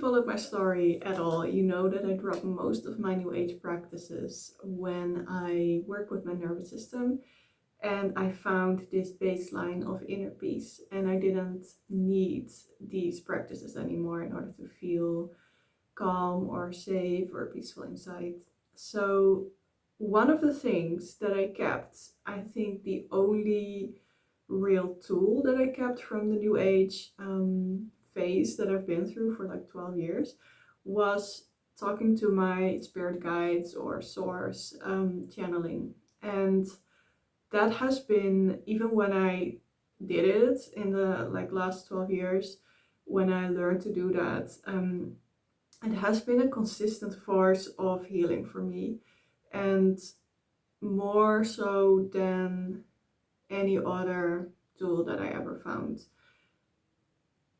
followed my story at all, you know that I dropped most of my New Age practices when I work with my nervous system and I found this baseline of inner peace, and I didn't need these practices anymore in order to feel calm or safe or peaceful inside. So one of the things that I kept, I think the only real tool that I kept from the New Age phase that I've been through for like 12 years, was talking to my spirit guides or source, channeling. And that has been, even when I did it in the like last 12 years, when I learned to do that, it has been a consistent force of healing for me, and more so than any other tool that I ever found.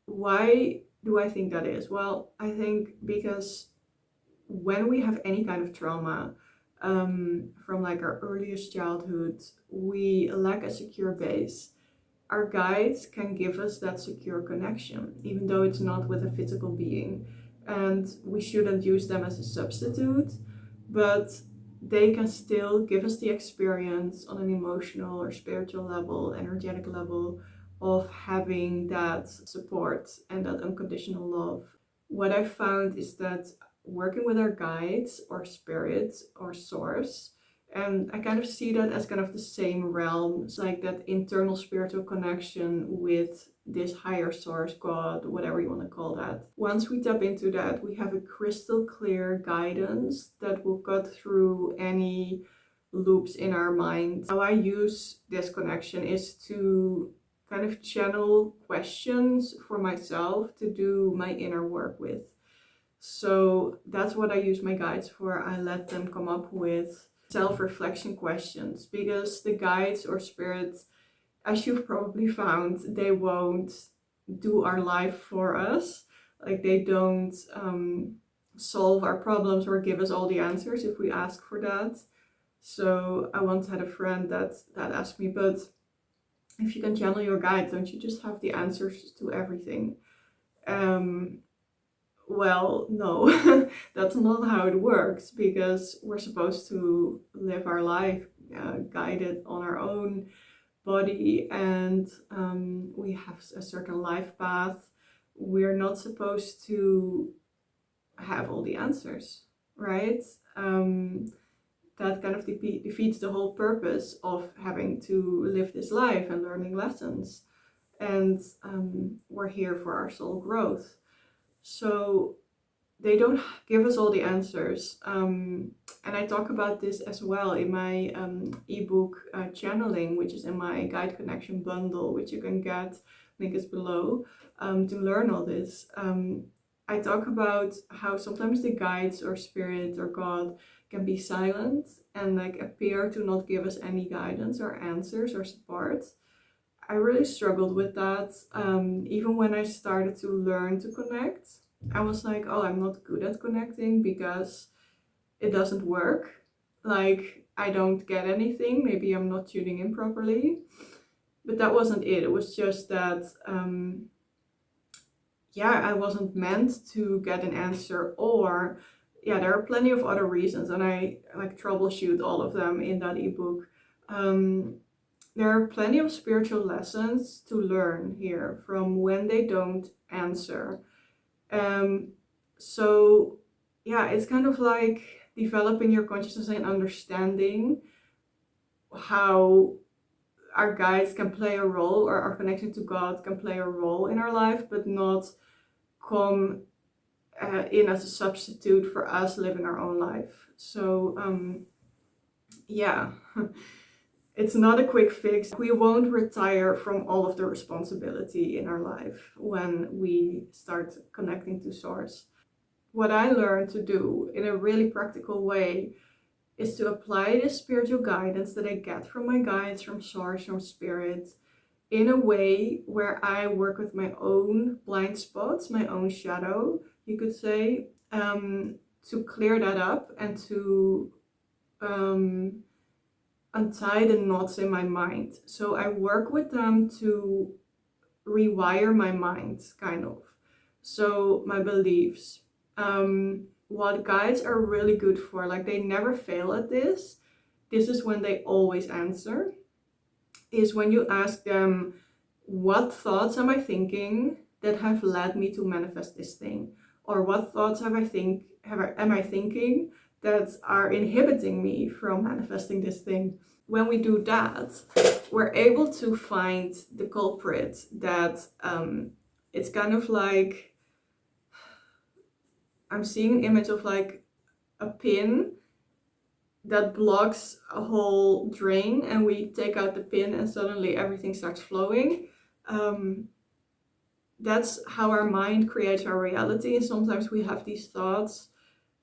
Why do I think that is? Well, I think because when we have any kind of trauma, from like our earliest childhood, we lack a secure base. Our guides can give us that secure connection, even though it's not with a physical being. And we shouldn't use them as a substitute, but they can still give us the experience on an emotional or spiritual level, energetic level, of having that support and that unconditional love. What I found is that working with our guides or spirits or source, and I kind of see that as kind of the same realm. It's like that internal spiritual connection with this higher source, God, whatever you want to call that. Once we tap into that, we have a crystal clear guidance that will cut through any loops in our mind. How I use this connection is to kind of channel questions for myself to do my inner work with. So that's what I use my guides for. I let them come up with self-reflection questions, because the guides or spirits, as you've probably found, they won't do our life for us. Like they don't solve our problems or give us all the answers if we ask for that. So I once had a friend that asked me, but if you can channel your guides, don't you just have the answers to everything? Well, no, that's not how it works, because we're supposed to live our life guided on our own body, and we have a certain life path. We're not supposed to have all the answers, right? That kind of defeats the whole purpose of having to live this life and learning lessons. And we're here for our soul growth. So they don't give us all the answers. And I talk about this as well in my ebook Channeling, which is in my Guide Connection bundle, which you can get, link is below, to learn all this. I talk about how sometimes the guides or spirit or God can be silent and like appear to not give us any guidance or answers or support. I really struggled with that. Even when I started to learn to connect, I was like, oh, I'm not good at connecting because it doesn't work. Like, I don't get anything. Maybe I'm not tuning in properly. But that wasn't it. It was just that, I wasn't meant to get an answer, or there are plenty of other reasons, and I like troubleshoot all of them in that ebook. There are plenty of spiritual lessons to learn here from when they don't answer. So it's kind of like developing your consciousness and understanding how our guides can play a role, or our connection to God can play a role in our life, but not come in as a substitute for us living our own life. So it's not a quick fix. We won't retire from all of the responsibility in our life when we start connecting to Source. What I learned to do in a really practical way is to apply the spiritual guidance that I get from my guides, from Source, from Spirit, in a way where I work with my own blind spots, my own shadow, you could say, to clear that up and to untie the knots in my mind. So I work with them to rewire my mind, kind of. So my beliefs. What guides are really good for, like they never fail at this. This is when they always answer. Is when you ask them, what thoughts am I thinking that have led me to manifest this thing? Or what thoughts am I thinking that are inhibiting me from manifesting this thing? When we do that, we're able to find the culprit that it's kind of like, I'm seeing an image of like a pin that blocks a whole drain, and we take out the pin and suddenly everything starts flowing. That's how our mind creates our reality. And sometimes we have these thoughts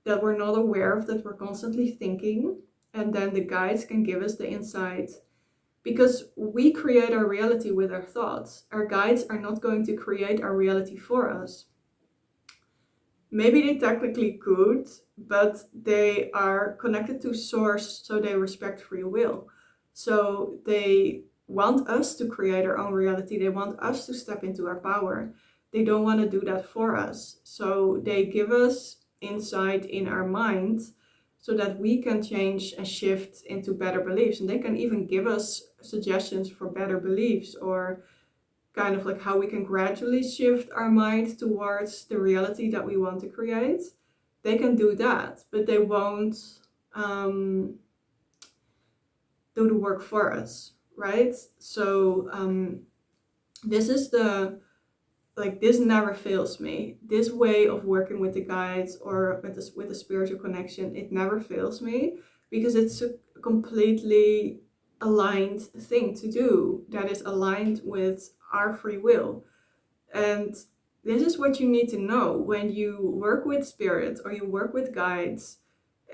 that we're not aware of, that we're constantly thinking, and then the guides can give us the insight, because we create our reality with our thoughts. Our guides are not going to create our reality for us. Maybe they technically could, but they are connected to source, so they respect free will. So they want us to create our own reality. They want us to step into our power. They don't want to do that for us. So they give us insight in our mind so that we can change and shift into better beliefs. And they can even give us suggestions for better beliefs, or kind of like how we can gradually shift our mind towards the reality that we want to create. They can do that, but they won't do the work for us, right? So this is this never fails me. This way of working with the guides or with the spiritual connection, it never fails me, because it's a completely aligned thing to do that is aligned with our free will. And this is what you need to know when you work with spirits or you work with guides,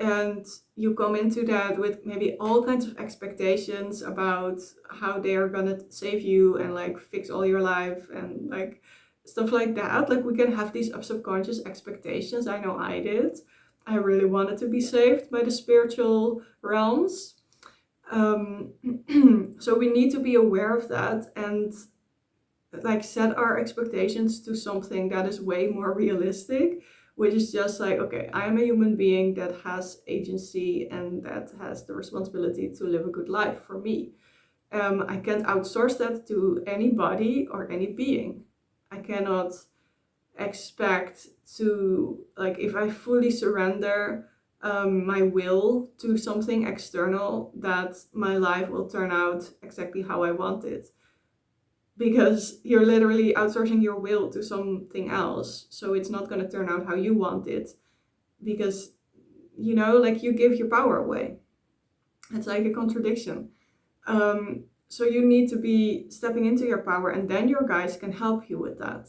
and you come into that with maybe all kinds of expectations about how they are gonna save you and like fix all your life and like stuff like that. Like we can have these subconscious expectations. I know I did. I really wanted to be saved by the spiritual realms. So we need to be aware of that and like set our expectations to something that is way more realistic, which is just like, okay, I am a human being that has agency and that has the responsibility to live a good life for me. I can't outsource that to anybody or any being. I cannot expect to, like, if I fully surrender my will to something external, that my life will turn out exactly how I want it. Because you're literally outsourcing your will to something else. So it's not going to turn out how you want it. Because, you know, like you give your power away. It's like a contradiction. So you need to be stepping into your power, and then your guides can help you with that.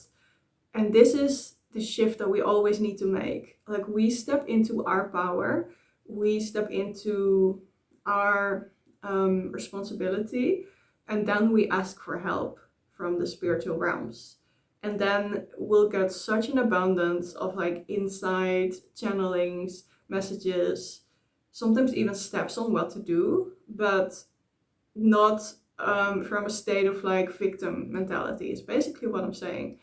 And this is the shift that we always need to make. Like we step into our power, we step into our responsibility, and then we ask for help from the spiritual realms. And then we'll get such an abundance of like insight, channelings, messages, sometimes even steps on what to do, but not from a state of like victim mentality, is basically what I'm saying.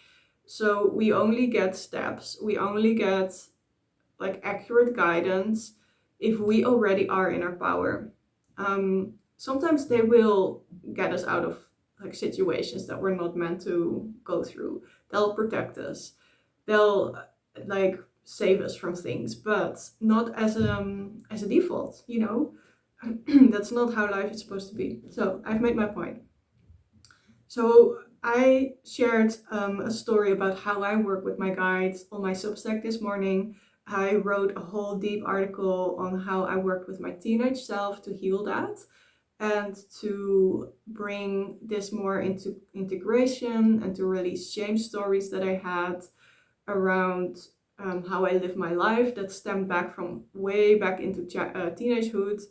So we only get steps, we only get like accurate guidance if we already are in our power. Sometimes they will get us out of like situations that we're not meant to go through. They'll protect us. They'll like save us from things, but not as a default, you know. That's not how life is supposed to be. So I've made my point. So I shared a story about how I work with my guides on my Substack this morning. I wrote a whole deep article on how I worked with my teenage self to heal that and to bring this more into integration and to release shame stories that I had around how I live my life that stemmed back from way back into teenagehood.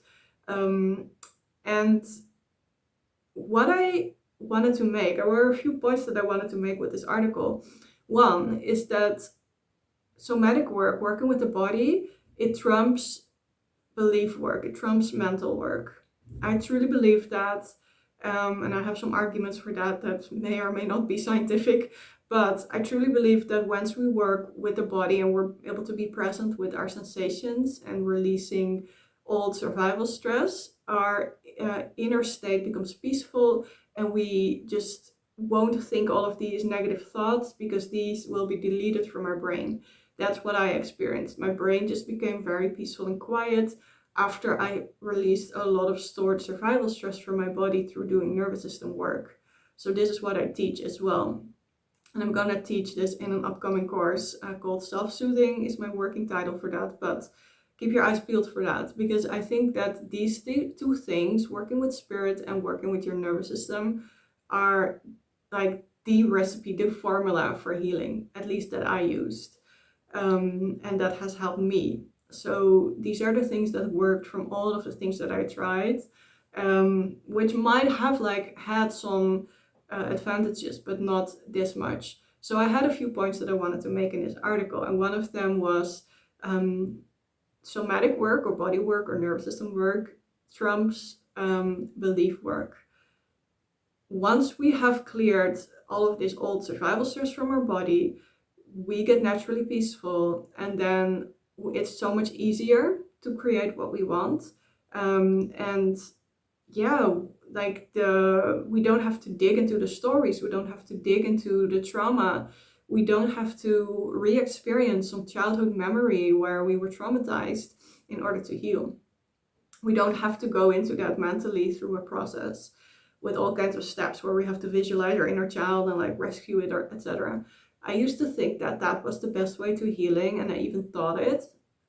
And what I wanted to make, there were a few points that I wanted to make with this article. One is that somatic work, working with the body, it trumps belief work, it trumps mental work. I truly believe that, and I have some arguments for that that may or may not be scientific, But I truly believe that once we work with the body and we're able to be present with our sensations and releasing old survival stress, our inner state becomes peaceful, and we just won't think all of these negative thoughts because these will be deleted from our brain. That's what I experienced. My brain just became very peaceful and quiet after I released a lot of stored survival stress from my body through doing nervous system work. So this is what I teach as well. And I'm gonna teach this in an upcoming course called Self-Soothing is my working title for that, but keep your eyes peeled for that, because I think that these two things, working with spirit and working with your nervous system, are like the recipe, the formula for healing, at least that I used, and that has helped me. So these are the things that worked from all of the things that I tried, which might have like had some advantages, but not this much. So I had a few points that I wanted to make in this article, and one of them was somatic work or body work or nervous system work trumps belief work. Once we have cleared all of this old survival stress from our body, we get naturally peaceful, and then it's so much easier to create what we want. And yeah, like we don't have to dig into the stories, we don't have to dig into the trauma, we don't have to re-experience some childhood memory where we were traumatized in order to heal. We don't have to go into that mentally through a process with all kinds of steps where we have to visualize our inner child and like rescue it, or etc. I used to think that that was the best way to healing, and I even thought it,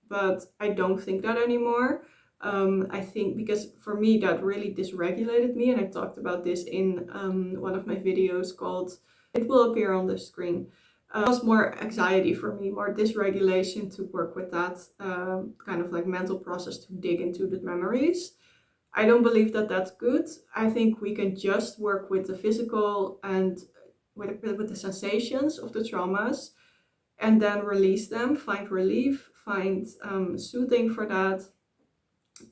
but I don't think that anymore. I think because for me that really dysregulated me, and I talked about this in one of my videos called, it will appear on the screen. It was more anxiety for me, more dysregulation to work with that kind of like mental process to dig into the memories. I don't believe that that's good. I think we can just work with the physical and with the sensations of the traumas, and then release them, find relief, find soothing for that.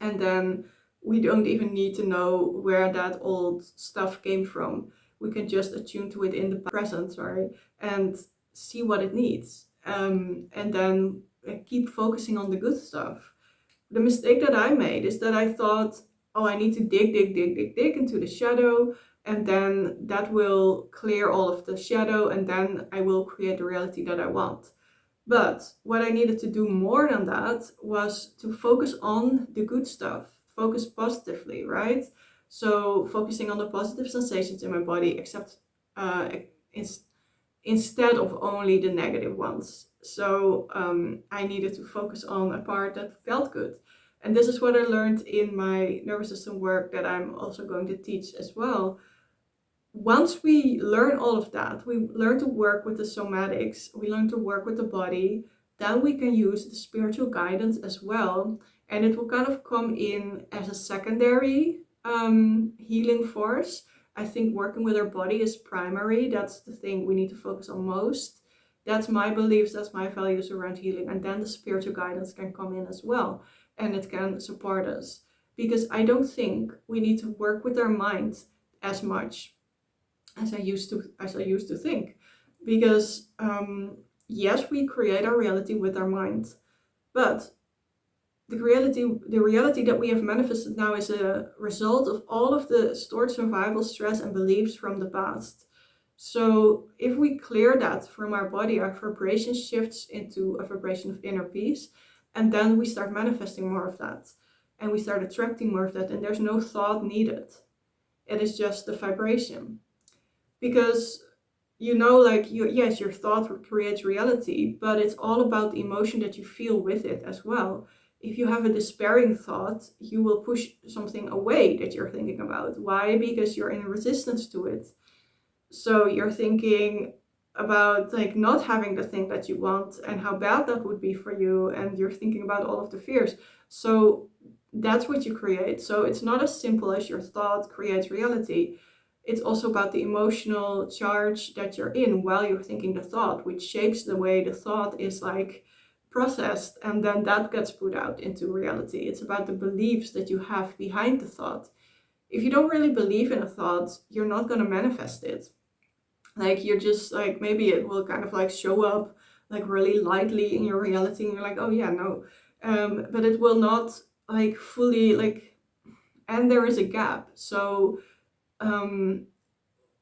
And then we don't even need to know where that old stuff came from. We can just attune to it in the present, and see what it needs. And then keep focusing on the good stuff. The mistake that I made is that I thought, oh, I need to dig into the shadow, and then that will clear all of the shadow, and then I will create the reality that I want. But what I needed to do more than that was to focus on the good stuff, focus positively, right? So focusing on the positive sensations in my body, except instead of only the negative ones. So I needed to focus on a part that felt good. And this is what I learned in my nervous system work that I'm also going to teach as well. Once we learn all of that, we learn to work with the somatics, we learn to work with the body, then we can use the spiritual guidance as well. And it will kind of come in as a secondary healing force. I think working with our body is primary. That's the thing we need to focus on most. That's my beliefs, that's my values around healing. And then the spiritual guidance can come in as well, and it can support us. Because I don't think we need to work with our mind as much as I used to think. Because yes, we create our reality with our mind, but the reality that we have manifested now is a result of all of the stored survival stress and beliefs from the past. So if we clear that from our body, our vibration shifts into a vibration of inner peace, and then we start manifesting more of that, and we start attracting more of that, and there's no thought needed. It is just the vibration. Because yes, your thought creates reality, but it's all about the emotion that you feel with it as well. If you have a despairing thought, you will push something away that you're thinking about. Why? Because you're in resistance to it. So you're thinking about like not having the thing that you want and how bad that would be for you, and you're thinking about all of the fears. So that's what you create. So it's not as simple as your thought creates reality. It's also about the emotional charge that you're in while you're thinking the thought, which shapes the way the thought is like processed, and then that gets put out into reality. It's about the beliefs that you have behind the thought. If you don't really believe in a thought, you're not going to manifest it. Like you're just like, maybe it will kind of like show up like really lightly in your reality and you're like, oh yeah, no. But it will not like fully like, and there is a gap. So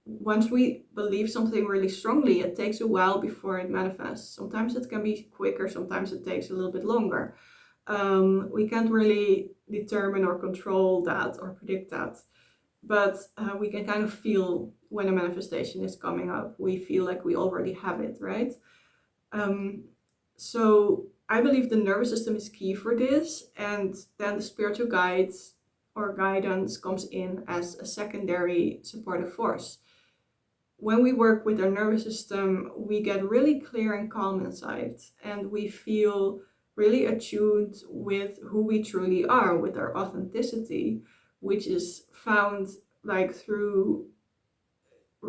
once we believe something really strongly, it takes a while before it manifests. Sometimes it can be quicker, sometimes it takes a little bit longer. We can't really determine or control that or predict that, but we can kind of feel when a manifestation is coming up. We feel like we already have it, right? So I believe the nervous system is key for this, and then the spiritual guides or guidance comes in as a secondary supportive force. When we work with our nervous system, we get really clear and calm inside, and we feel really attuned with who we truly are, with our authenticity, which is found like through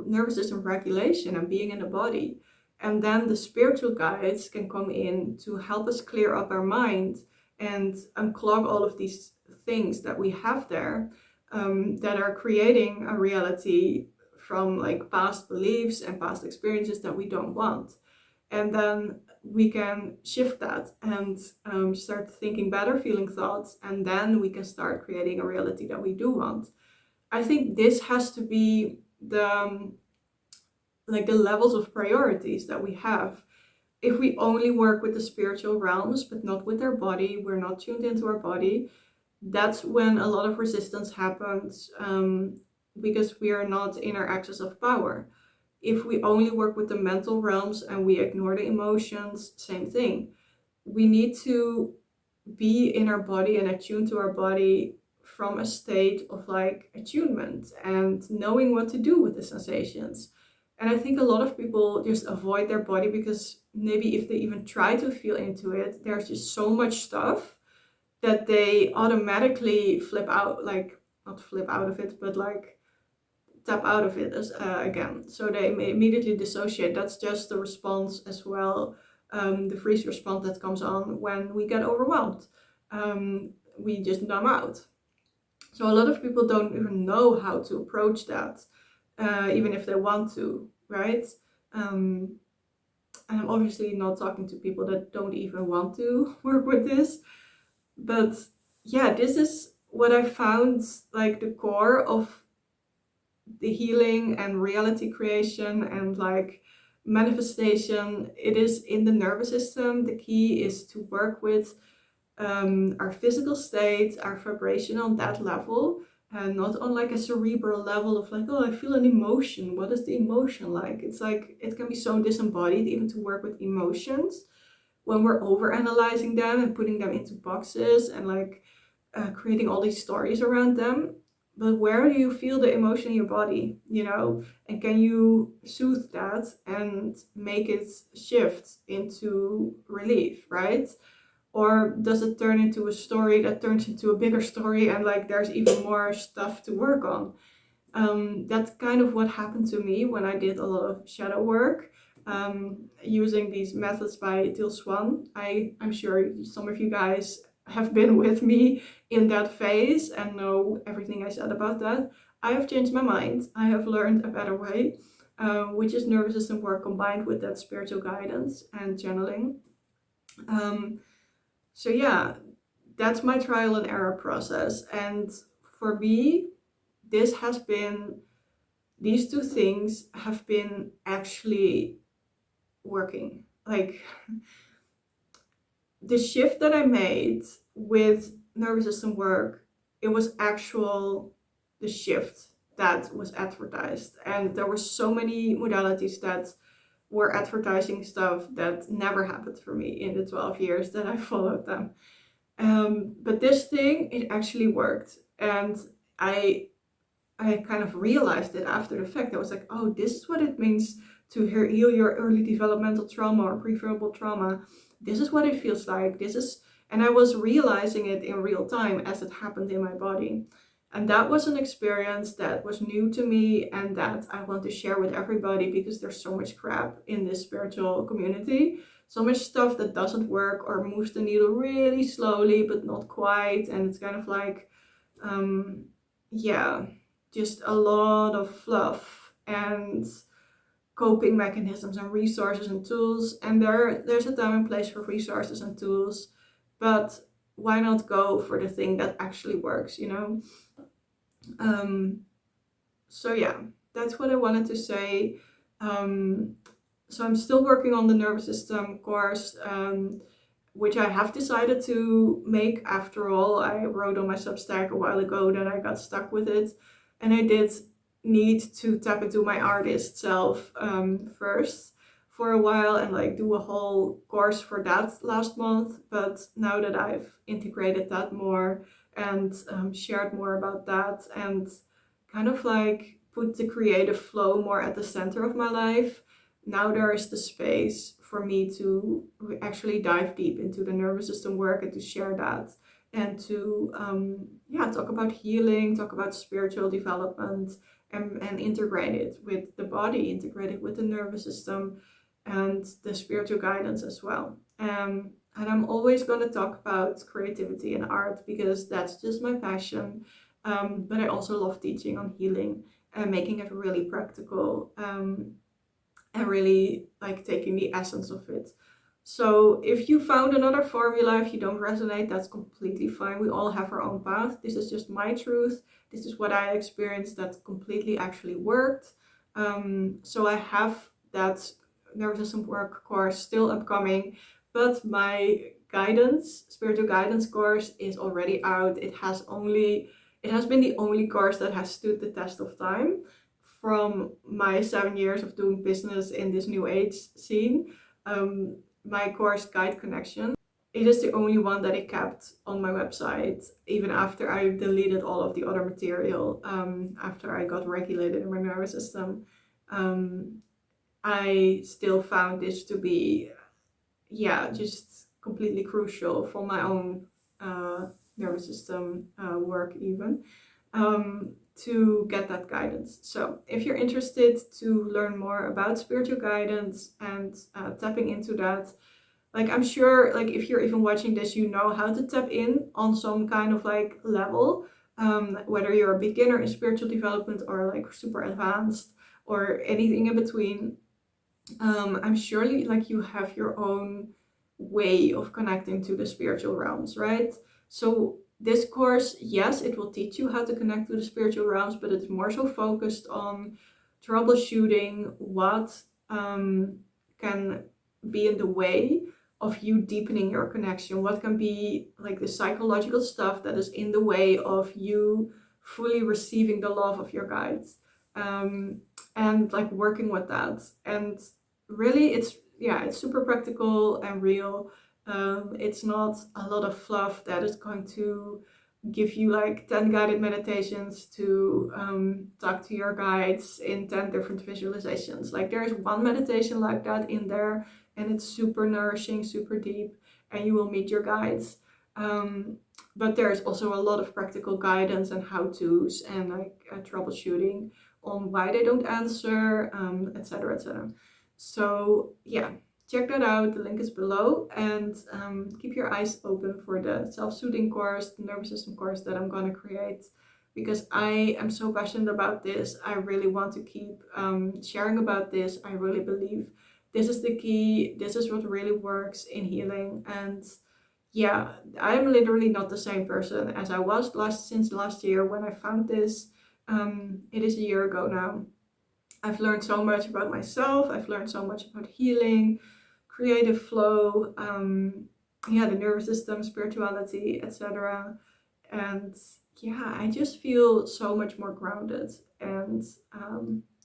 nervous system regulation and being in the body. And then the spiritual guides can come in to help us clear up our mind and unclog all of these things that we have there, that are creating a reality from like past beliefs and past experiences that we don't want. And then we can shift that and start thinking better, feeling thoughts, and then we can start creating a reality that we do want. I think this has to be the like the levels of priorities that we have. If we only work with the spiritual realms but not with our body, we're not tuned into our body, that's when a lot of resistance happens, because we are not in our axis of power. If we only work with the mental realms and we ignore the emotions, same thing. We need to be in our body and attune to our body from a state of like attunement and knowing what to do with the sensations. And I think a lot of people just avoid their body because maybe if they even try to feel into it, there's just so much stuff that they automatically flip out, like not flip out of it, but like tap out of it as, again. So they immediately dissociate. That's just the response as well, the freeze response that comes on when we get overwhelmed. We just numb out. So a lot of people don't even know how to approach that, even if they want to, right? And I'm obviously not talking to people that don't even want to work with this, but yeah, this is what I found like the core of the healing and reality creation and like manifestation. It is in the nervous system. The key is to work with our physical state, our vibration on that level, and not on like a cerebral level of like, oh, I feel an emotion. What is the emotion like? It's like, it can be so disembodied even to work with emotions when we're over analyzing them and putting them into boxes and like creating all these stories around them. But where do you feel the emotion in your body, you know? And can you soothe that and make it shift into relief, right? Or does it turn into a story that turns into a bigger story and like there's even more stuff to work on? That's kind of what happened to me when I did a lot of shadow work, using these methods by Teal Swan. I'm sure some of you guys have been with me in that phase and know everything I said about that. I have changed my mind. I have learned a better way, which is nervous system work combined with that spiritual guidance and channeling. So yeah, that's my trial and error process. And for me, this has been, these two things have been actually working. Like the shift that I made with nervous system work, it was actual the shift that was advertised. And there were so many modalities that were advertising stuff that never happened for me in the 12 years that I followed them. But this thing, it actually worked. And I kind of realized it after the fact. I was like, oh, this is what it means to heal your early developmental trauma or preverbal trauma. This is what it feels like. And I was realizing it in real time as it happened in my body. And that was an experience that was new to me and that I want to share with everybody because there's so much crap in this spiritual community. So much stuff that doesn't work or moves the needle really slowly, but not quite. And it's kind of like, yeah, just a lot of fluff. And coping mechanisms and resources and tools, and there's a time and place for resources and tools, but why not go for the thing that actually works, you know? So yeah, that's what I wanted to say. So I'm still working on the nervous system course, which I have decided to make after all. I wrote on my Substack a while ago that I got stuck with it, and I did need to tap into my artist self first for a while and like do a whole course for that last month. But now that I've integrated that more and shared more about that and kind of like put the creative flow more at the center of my life, now there is the space for me to actually dive deep into the nervous system work and to share that and to talk about healing, talk about spiritual development, and integrate it with the body, integrate it with the nervous system and the spiritual guidance as well. And I'm always going to talk about creativity and art because that's just my passion. But I also love teaching on healing and making it really practical, and really like taking the essence of it. So if you found another formula, if you don't resonate, that's completely fine. We all have our own path. This is just my truth. This is what I experienced that completely actually worked. So I have that nervous system work course still upcoming, but my spiritual guidance course is already out. It has been the only course that has stood the test of time from my 7 years of doing business in this new age scene. My course Guide Connection, it is the only one that I kept on my website even after I deleted all of the other material, after I got regulated in my nervous system. I still found this to be just completely crucial for my own nervous system work even, to get that guidance. So if you're interested to learn more about spiritual guidance and tapping into that, like I'm sure like if you're even watching this, you know how to tap in on some kind of like level, whether you're a beginner in spiritual development or like super advanced or anything in between. I'm surely like you have your own way of connecting to the spiritual realms, right? So this course, yes, it will teach you how to connect to the spiritual realms, but it's more so focused on troubleshooting what can be in the way of you deepening your connection, what can be like the psychological stuff that is in the way of you fully receiving the love of your guides, and like working with that. And really it's super practical and real. It's not a lot of fluff that is going to give you like 10 guided meditations to talk to your guides in 10 different visualizations. Like there's one meditation like that in there, and it's super nourishing, super deep, and you will meet your guides. But there's also a lot of practical guidance and how-tos and like troubleshooting on why they don't answer, etc, etc. So yeah, check that out. The link is below, and keep your eyes open for the self-soothing course, the nervous system course that I'm gonna create, because I am so passionate about this. I really want to keep sharing about this. I really believe this is the key. This is what really works in healing. And yeah, I'm literally not the same person as I was since last year when I found this. It is a year ago now. I've learned so much about myself. I've learned so much about healing, creative flow, the nervous system, spirituality, etc. And yeah, I just feel so much more grounded, and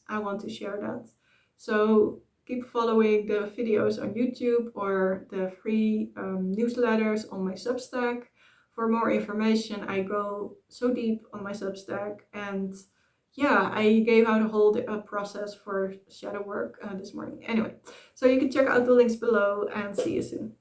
I want to share that. So keep following the videos on YouTube or the free newsletters on my Substack. For more information, I go so deep on my Substack, and yeah, I gave out a whole process for shadow work this morning. Anyway, so you can check out the links below, and see you soon.